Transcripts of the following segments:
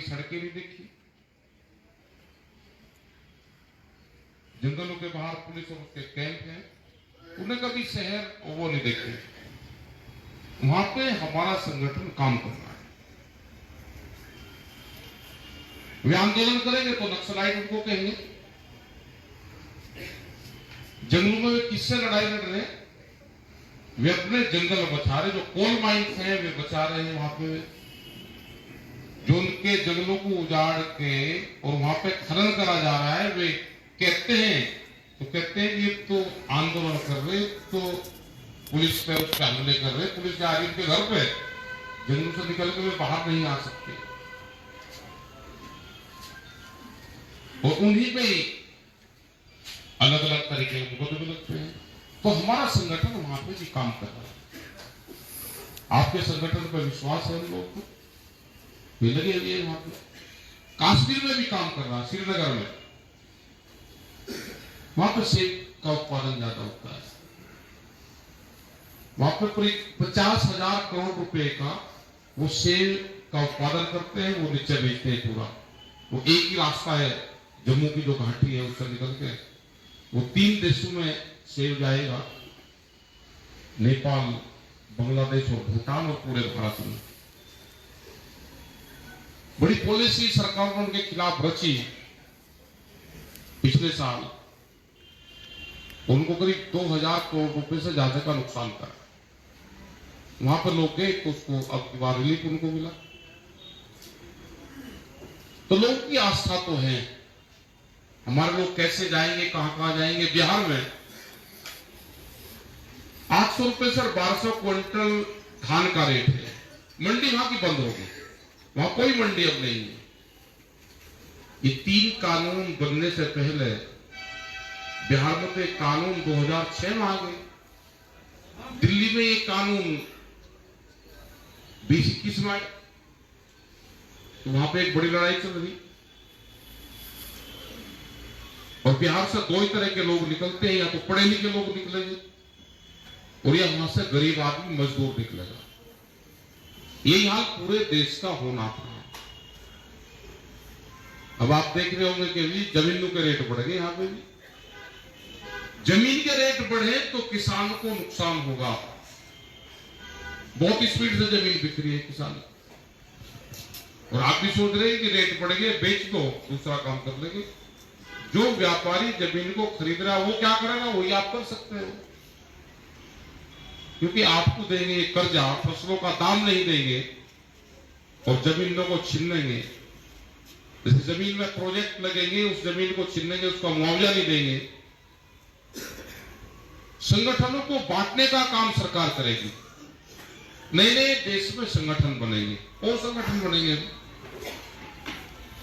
कभी सड़कें नहीं देखी, जंगलों के बाहर पुलिस और उसके कैंप हैं, उन्हें कभी शहर वो नहीं देखे। वहां पे हमारा संगठन काम कर रहा है। वे आंदोलन करेंगे तो नक्सलाइट उनको कहेंगे। जंगलों में वे किससे लड़ाई लड़ रहे हैं? वे अपने जंगल बचा रहे, जो कोल माइंस हैं वे बचा रहे हैं। वहां पे जो उनके जंगलों को उजाड़ के और वहां पे खनन करा जा रहा है, वे कहते हैं कि ये तो आंदोलन कर रहे, तो पुलिस पे उस पर हमले कर रहे, पुलिस जा रही उनके घर पे, जंगलों से निकल के वे बाहर नहीं आ सकते। और उन्हीं पे ही अलग अलग तरीके के मुकदमे लगते हैं। तो हमारा संगठन वहां पे भी काम कर रहा है। आपके संगठन पर विश्वास है हम लोग को, वे लगे हुए हैं वहां पे। काश्मीर में भी काम कर रहा है, श्रीनगर में, वहां पर सेब का उत्पादन ज्यादा होता है। वहां पर करीब 50,000 करोड़ रुपए का वो सेब का उत्पादन करते हैं, वो नीचे बेचते हैं पूरा। वो एक ही रास्ता है, जम्मू की जो घाटी है उससे निकल के वो 3 देशों में सेब जाएगा, नेपाल, बांग्लादेश और भूटान और पूरे भारत में। बड़ी पॉलिसी सरकार ने उनके खिलाफ रची पिछले साल। उनको करीब 2,000 करोड़ रुपए से ज्यादा का नुकसान करा। वहां पर लोग गए तो उसको अब की बार रिलीफ उनको मिला। तो लोग की आस्था तो है। हमारे लोग कैसे जाएंगे, कहां कहां जाएंगे? बिहार में 800 रुपए से 1200 क्विंटल धान का रेट है। मंडी वहां की बंद होगी, वहां कोई मंडी अब नहीं है। ये 3 कानून बनने से पहले बिहार में तो एक कानून 2006 में आ गए। दिल्ली में ये कानून 2021 में आए, तो वहां पे एक बड़ी लड़ाई चल रही। और बिहार से 2 ही तरह के लोग निकलते हैं, या तो पढ़े लिखे लोग निकलेंगे और या वहां से गरीब आदमी मजदूर निकलेगा। यही हाल पूरे देश का होना था। अब आप देख रहे होंगे कि भी जमीनों के रेट बढ़ गए। यहां पे भी जमीन के रेट बढ़े तो किसान को नुकसान होगा। बहुत स्पीड से जमीन बिक रही है किसान, और आप भी सोच रहे हैं कि रेट बढ़ गए, बेच दो, दूसरा काम कर लेंगे। जो व्यापारी जमीन को खरीद रहा है वो क्या करेगा, वही आप कर सकते हो। क्योंकि आपको देंगे कर्जा, फसलों का दाम नहीं देंगे और जमीनों को छीन लेंगे। जैसे जमीन में प्रोजेक्ट लगेंगे, उस जमीन को छीन लेंगे, उसका मुआवजा नहीं देंगे। संगठनों को बांटने का काम सरकार करेगी। नए नए देश में संगठन बनेंगे। और संगठन बनेंगे,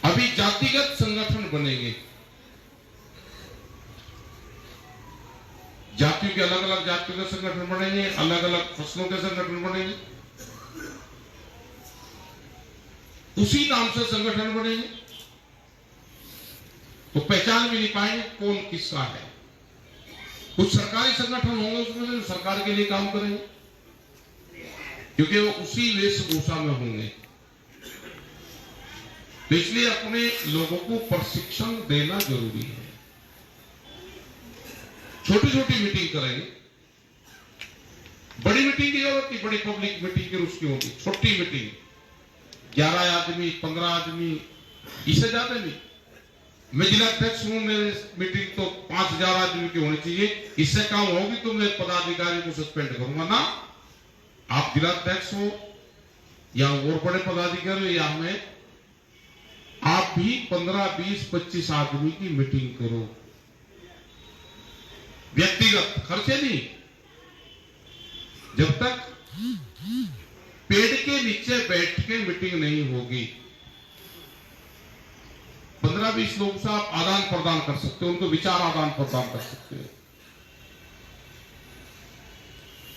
अभी जातिगत संगठन बनेंगे। जातियों के अलग अलग जातियों के संगठन बनेंगे, अलग अलग फसलों के संगठन बनेंगे, उसी नाम से संगठन बनेंगे। तो पहचान भी नहीं पाएंगे कौन किसका है। कुछ सरकारी संगठन होंगे उसमें जो सरकार के लिए काम करेंगे, क्योंकि वो उसी वेशभूषा में होंगे। तो इसलिए अपने लोगों को प्रशिक्षण देना जरूरी है। छोटी छोटी मीटिंग करेंगे, बड़ी मीटिंग की जरूरत नहीं, बड़ी पब्लिक मीटिंग की उसकी होगी। छोटी मीटिंग 11 आदमी, 15 आदमी, इससे ज्यादा नहीं। मैं जिला अध्यक्ष हूं, मेरी मीटिंग तो 5,000 आदमी की होनी चाहिए। इससे कम होगी तो मैं पदाधिकारी को सस्पेंड करूंगा ना। आप जिला अध्यक्ष हो या और बड़े पदाधिकारी हो, या मैं, आप भी 15, 20, 25 आदमी की मीटिंग करो। व्यक्तिगत खर्चे नहीं। जब तक पेड़ के नीचे बैठ के मीटिंग नहीं होगी, 15-20 लोगों से आप आदान प्रदान कर सकते हो, उनको विचार आदान प्रदान कर सकते हो,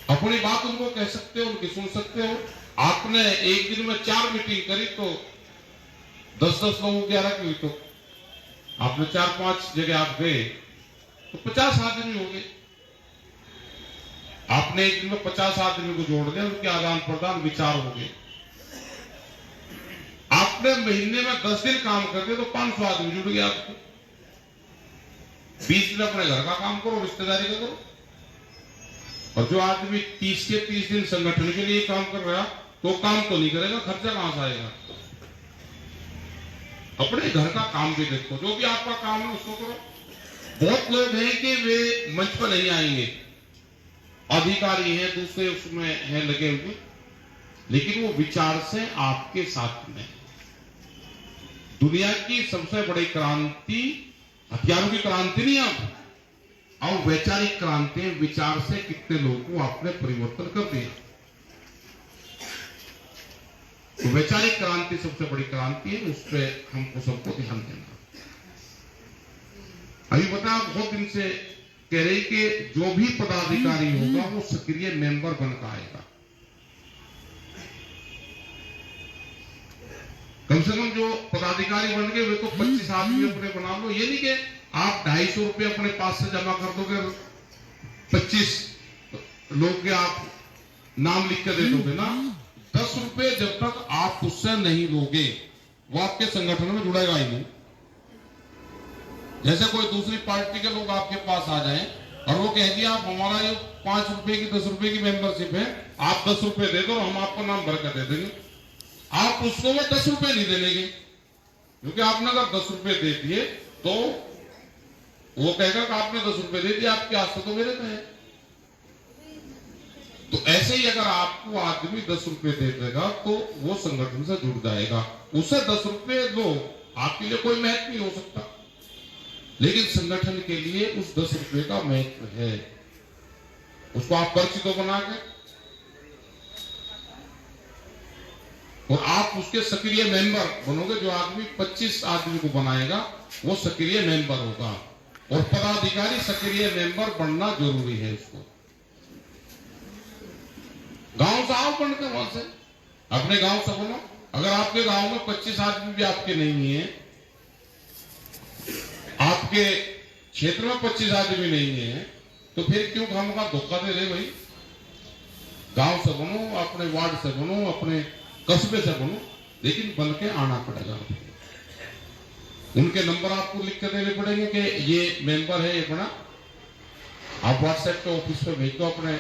अपनी बात उनको कह सकते हो, उनकी सुन सकते हो। आपने एक दिन में 4 मीटिंग करी तो 10-10 लोगों की अलग हुई, तो आपने 4-5 जगह आप गए तो 50 आदमी हो गए। आपने एक दिन में 50 आदमी को जोड़ दिया, उनके आदान प्रदान विचार हो गए। आप आपने महीने में 10 दिन काम करते तो 500 आदमी जुड़ गया आपको। 20 दिन अपने घर का काम करो, रिश्तेदारी का करो। और जो आदमी 30 के 30 दिन संगठन के लिए काम कर रहा तो काम तो नहीं करेगा, खर्चा कहां से आएगा? अपने घर का काम भी देखो, जो भी आपका काम है उसको करो। बहुत लोग हैं कि वे मंच पर नहीं आएंगे, अधिकारी हैं, दूसरे उसमें हैं लगे हुए, लेकिन वो विचार से आपके साथ में। दुनिया की सबसे बड़ी क्रांति हथियारों की क्रांति नहीं अब वैचारिक क्रांति, विचार से कितने लोगों को आपने परिवर्तन कर दिया। तो वैचारिक क्रांति सबसे बड़ी क्रांति है, उस पर हमको सबको ध्यान देना। अभी बता, बहुत दिन से कह रही कि जो भी पदाधिकारी होगा वो सक्रिय मेंबर बनकर आएगा। कम से कम जो पदाधिकारी बन गए वे तो 25 आदमी अपने बना लो। ये नहीं कि आप 250 रुपये अपने पास से जमा कर दोगे, 25 लोग के आप नाम लिख कर दे दोगे ना। 10 रुपये जब तक आप उससे नहीं लोगे वो आपके संगठन में जुड़ेगा ही नहीं। जैसे कोई दूसरी पार्टी के लोग आपके पास आ जाएं और वो कह दिया आप हमारा ये 5 रुपए की 10 रुपए की मेंबरशिप है, आप 10 रुपए दे दो और हम आपको नाम भर कर दे देंगे। आप उसको वो 10 रुपए नहीं देंगे, क्योंकि आपने अगर 10 रुपए दे दिए तो वो कहेगा कि आपने 10 रुपए दे दिए, आपके आस्ते तो मेरे में है। तो ऐसे ही अगर आपको आदमी 10 रुपए दे देगा तो वो संगठन से जुड़ जाएगा। उसे 10 रुपए लो, आपके लिए कोई महत्व नहीं हो सकता, लेकिन संगठन के लिए उस 10 रुपए का महत्व है। उसको आप पर्ची तो बना के और आप उसके सक्रिय मेंबर बनोगे। जो आदमी 25 आदमी को बनाएगा वो सक्रिय मेंबर होगा, और पदाधिकारी सक्रिय मेंबर बनना जरूरी है। उसको गांव से आओ, बन के वहां से अपने गांव से बनो। अगर आपके गांव में 25 आदमी भी आपके नहीं है, आपके क्षेत्र में 25 आदमी नहीं है, तो फिर क्यों हम का धोखा दे रहे भाई? गांव से बनो, अपने वार्ड से बनो, अपने कस्बे से बनो, लेकिन बन के आना पड़ेगा। उनके नंबर आपको लिख कर देने पड़ेंगे कि ये मेंबर है, ये बना। आप व्हाट्सएप पे ऑफिस पे भेज दो, अपने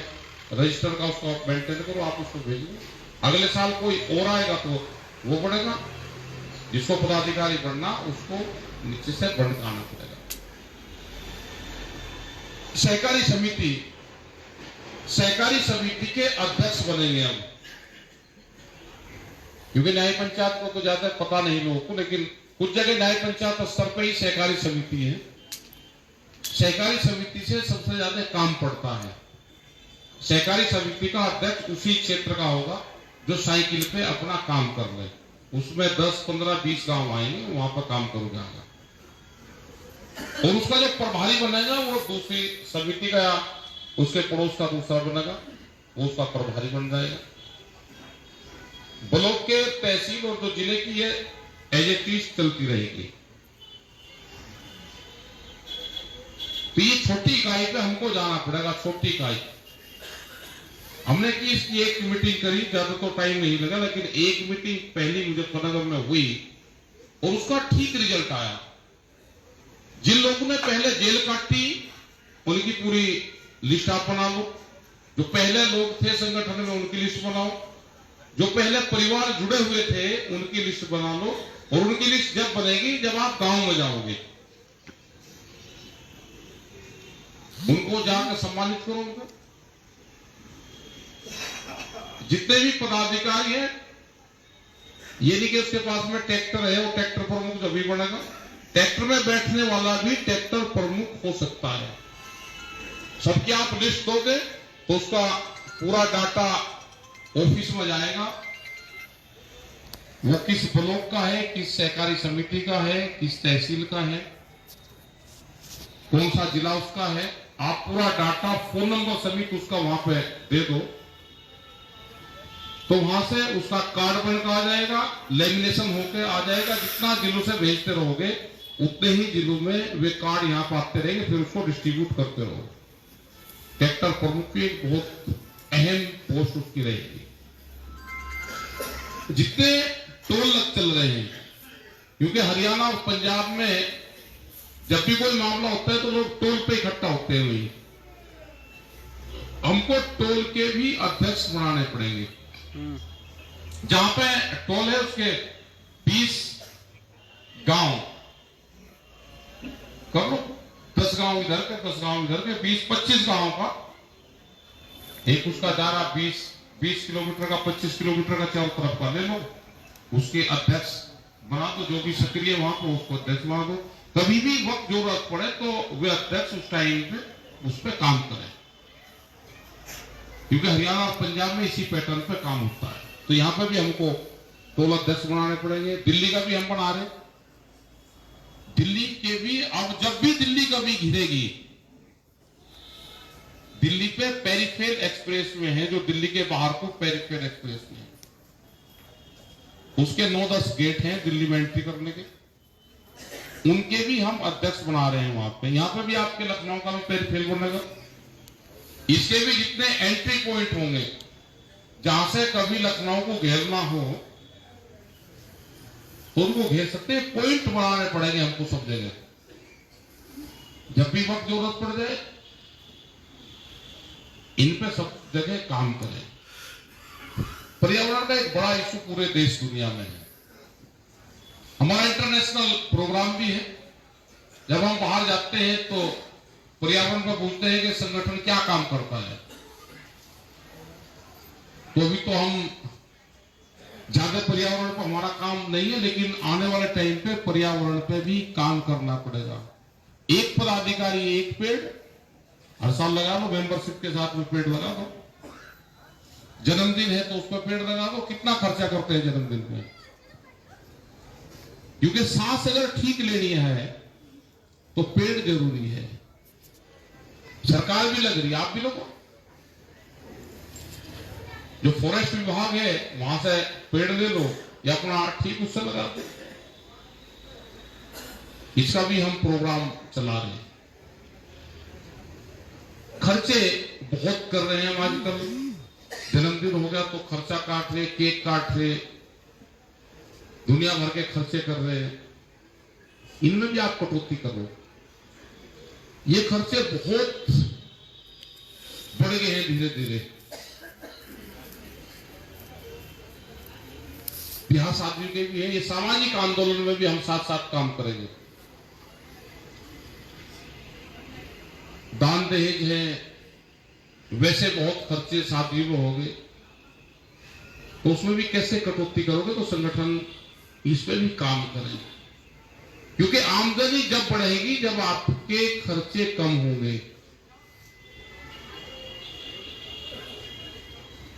रजिस्टर का उसको मेंटेन करो, आप उसको भेज दो। अगले साल कोई और आएगा तो वो बढ़ेगा। जिसको पदाधिकारी बनना उसको नीचे से बढ़ आना पड़ेगा। सहकारी समिति के अध्यक्ष बनेंगे हम, क्योंकि न्याय पंचायत को तो ज्यादा पता नहीं लोगों को, लेकिन कुछ जगह न्याय पंचायत स्तर पर ही सहकारी समिति है। सहकारी समिति से सबसे ज्यादा काम पड़ता है। सहकारी समिति का अध्यक्ष उसी क्षेत्र का होगा जो साइकिल पे अपना काम कर रहे। उसमें 10, 15, 20 गांव आएंगे, वहां पर काम करो जाएगा, और उसका जो प्रभारी बनेगा वो दूसरी समिति का या उसके पड़ोस का दूसरा बनेगा, वो उसका प्रभारी बन जाएगा। ब्लॉक के, तहसील और जो जिले की ये एजेटीज चलती रहेगी। तो ये छोटी इकाई पे हमको जाना पड़ेगा। छोटी इकाई हमने की इसकी एक मीटिंग करी, ज्यादा तो टाइम नहीं लगा, लेकिन एक मीटिंग पहली मुजफ्फरनगर में हुई और उसका ठीक रिजल्ट आया। जिन लोगों ने पहले जेल काटी उनकी पूरी लिस्ट आप बना लो। जो पहले लोग थे संगठन में उनकी लिस्ट बनाओ। जो पहले परिवार जुड़े हुए थे उनकी लिस्ट बना लो, और उनकी लिस्ट जब बनेगी जब आप गांव में जाओगे, उनको जाकर सम्मानित करो। उनको जितने भी पदाधिकारी हैं, ये नहीं कि उसके पास में ट्रैक्टर है वो ट्रैक्टर प्रमुख जब भी बनेगा, ट्रैक्टर में बैठने वाला भी ट्रैक्टर प्रमुख हो सकता है। सबकी आप लिस्ट दोगे तो उसका पूरा डाटा ऑफिस में जाएगा। वो किस ब्लॉक का है, किस सहकारी समिति का है, किस तहसील का है, कौन सा जिला उसका है, आप पूरा डाटा, फोन नंबर समेत उसका वहां पे दे दो, तो वहां से उसका कार्ड बनकर आ जाएगा, लेमिनेशन होकर आ जाएगा। जितना जिलों से भेजते रहोगे उतने ही जिलों में वे कार्ड यहाँ पर आते रहेंगे, फिर उसको डिस्ट्रीब्यूट करते रहो। ट्रैक्टर प्रमुख की एक बहुत अहम पोस्ट उसकी रहेगी। जितने टोल लग चल रहे हैं, क्योंकि हरियाणा और पंजाब में जब भी कोई मामला होता है तो लोग टोल पे इकट्ठा होते हुए, हमको टोल के भी अध्यक्ष बनाने पड़ेंगे। जहां पे टोल है उसके 20 गांव कर लो, 10 गांव इधर के 10 गांव इधर के, 20-25 गांव का एक उसका दायरा 20 किलोमीटर का, 25 किलोमीटर का चारों तरफ का ले लो, उसके अध्यक्ष बना दो, जो भी सक्रिय वहां पर उसको अध्यक्ष बना दो। कभी भी वक्त जरूरत पड़े तो वे अध्यक्ष उस टाइम पे उस पर काम करें, क्योंकि हरियाणा और पंजाब में इसी पैटर्न पे काम होता है। तो यहां पर भी हमको टोल अध्यक्ष बनाने पड़ेंगे। दिल्ली का भी हम बना रहे, दिल्ली के भी। अब जब भी दिल्ली कभी घिरेगी, दिल्ली पे पेरिफेरल एक्सप्रेस में है, जो दिल्ली के बाहर को पेरिफेरल एक्सप्रेस में है, उसके 9-10 गेट हैं दिल्ली में एंट्री करने के, उनके भी हम अध्यक्ष बना रहे हैं वहां पे। यहां पे भी आपके लखनऊ का भी पेरिफेरल बनेगा, इसके भी जितने एंट्री पॉइंट होंगे जहां से कभी लखनऊ को घेरना हो तो उनको घेर सकते हैं। पॉइंट बनाने पड़ेंगे हमको सब जगह, जब भी वक्त जरूरत पड़ जाए इन पे सब जगह काम करें। पर्यावरण का एक बड़ा इशू पूरे देश दुनिया में है। हमारा इंटरनेशनल प्रोग्राम भी है। जब हम बाहर जाते हैं तो पर्यावरण पर पूछते हैं कि संगठन क्या काम करता है, तो अभी तो हम ज्यादा पर्यावरण पर हमारा काम नहीं है, लेकिन आने वाले टाइम पे पर्यावरण पे भी काम करना पड़ेगा। एक पदाधिकारी एक पेड़ हर साल लगा लो, मेंबरशिप के साथ में पेड़ लगा दो। जन्मदिन है तो उस पर पेड़ लगा दो। कितना खर्चा करते हैं जन्मदिन में, क्योंकि सांस अगर ठीक लेनी है तो पेड़ जरूरी है। सरकार भी लग रही है, आप भी लोगों, जो फॉरेस्ट विभाग है वहां से पेड़ ले लो या अपना ठीक उससे लगा दो। इसका भी हम प्रोग्राम चला रहे हैं। खर्चे बहुत कर रहे हैं हम आजकल। जन्मदिन हो गया तो खर्चा काट रहे, केक काट रहे, दुनिया भर के खर्चे कर रहे हैं। इनमें भी आप कटौती करो। ये खर्चे बहुत बढ़ गए हैं धीरे धीरे। ब्याह शादी के भी है, ये सामाजिक आंदोलन में भी हम साथ साथ काम करेंगे। दान दहेज है, वैसे बहुत खर्चे शादी में हो गए, तो उसमें भी कैसे कटौती करोगे? तो संगठन इस पे भी काम करें, क्योंकि आमदनी जब बढ़ेगी जब आपके खर्चे कम होंगे।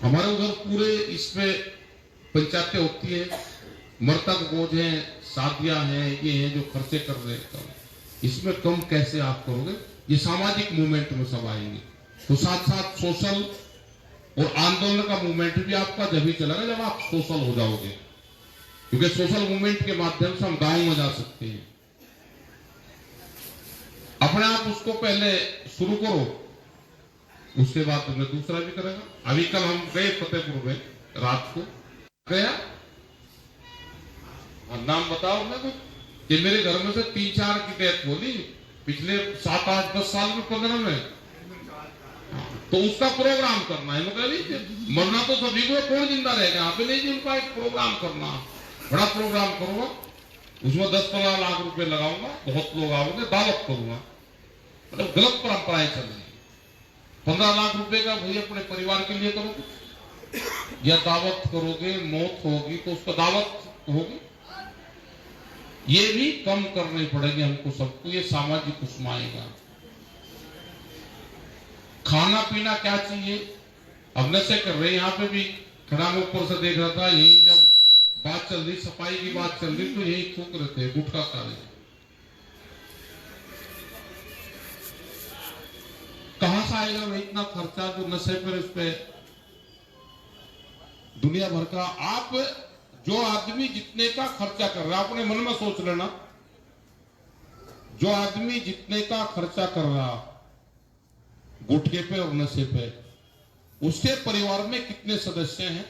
हमारे उधर पूरे इसमें पंचायतें होती है, मृतक बोझ है, शादियां हैं, ये हैं जो खर्चे कर रहे हैं, इसमें कम कैसे आप करोगे? ये सामाजिक मूवमेंट में सब आएंगे। तो साथ साथ सोशल और आंदोलन का मूवमेंट भी आपका जब ही चलेगा जब आप सोशल हो जाओगे, क्योंकि सोशल मूवमेंट के माध्यम से हम गांव में जा सकते हैं। अपने आप उसको पहले शुरू करो, उसके बाद तुमने दूसरा भी करेगा। अभी कल हम गए फतेहपुर में, रात को गया, नाम बताओ ना कि मेरे घर में से 3-4 की डेथ बोली पिछले 7-8-10 साल में, 15 में। तो उसका प्रोग्राम करना है, मतलब मरना तो सभी को, कौन जिंदा रहेगा यहाँ पे? नहीं, उनका एक प्रोग्राम करना, बड़ा प्रोग्राम करूंगा, उसमें 10-15 लाख रुपए लगाऊंगा, बहुत लोग आओगे, दावत करूंगा। मतलब गलत परंपराएं चल रही है। 15 लाख रुपए का भैया अपने परिवार के लिए करोगे या दावत करोगे, मौत होगी तो उसका दावत होगी। ये भी कम करने पड़ेंगे हमको सबको, ये सामाजिक उसमें आएगा। खाना पीना क्या चाहिए, अब नशे कर रहे हैं। यहाँ पे भी खड़ा में ऊपर से देख रहा था, यही जब बात चल रही, सफाई की बात चल रही, तो यही थूक रहे थे, गुटखा खा रहे। कहां से आएगा भाई इतना खर्चा जो नशे पर, इस पे दुनिया भर का। आप जो आदमी जितने का खर्चा कर रहा है, अपने मन में सोच लेना, जो आदमी जितने का खर्चा कर रहा गुटखे पे और नशे पे, उसके परिवार में कितने सदस्य हैं?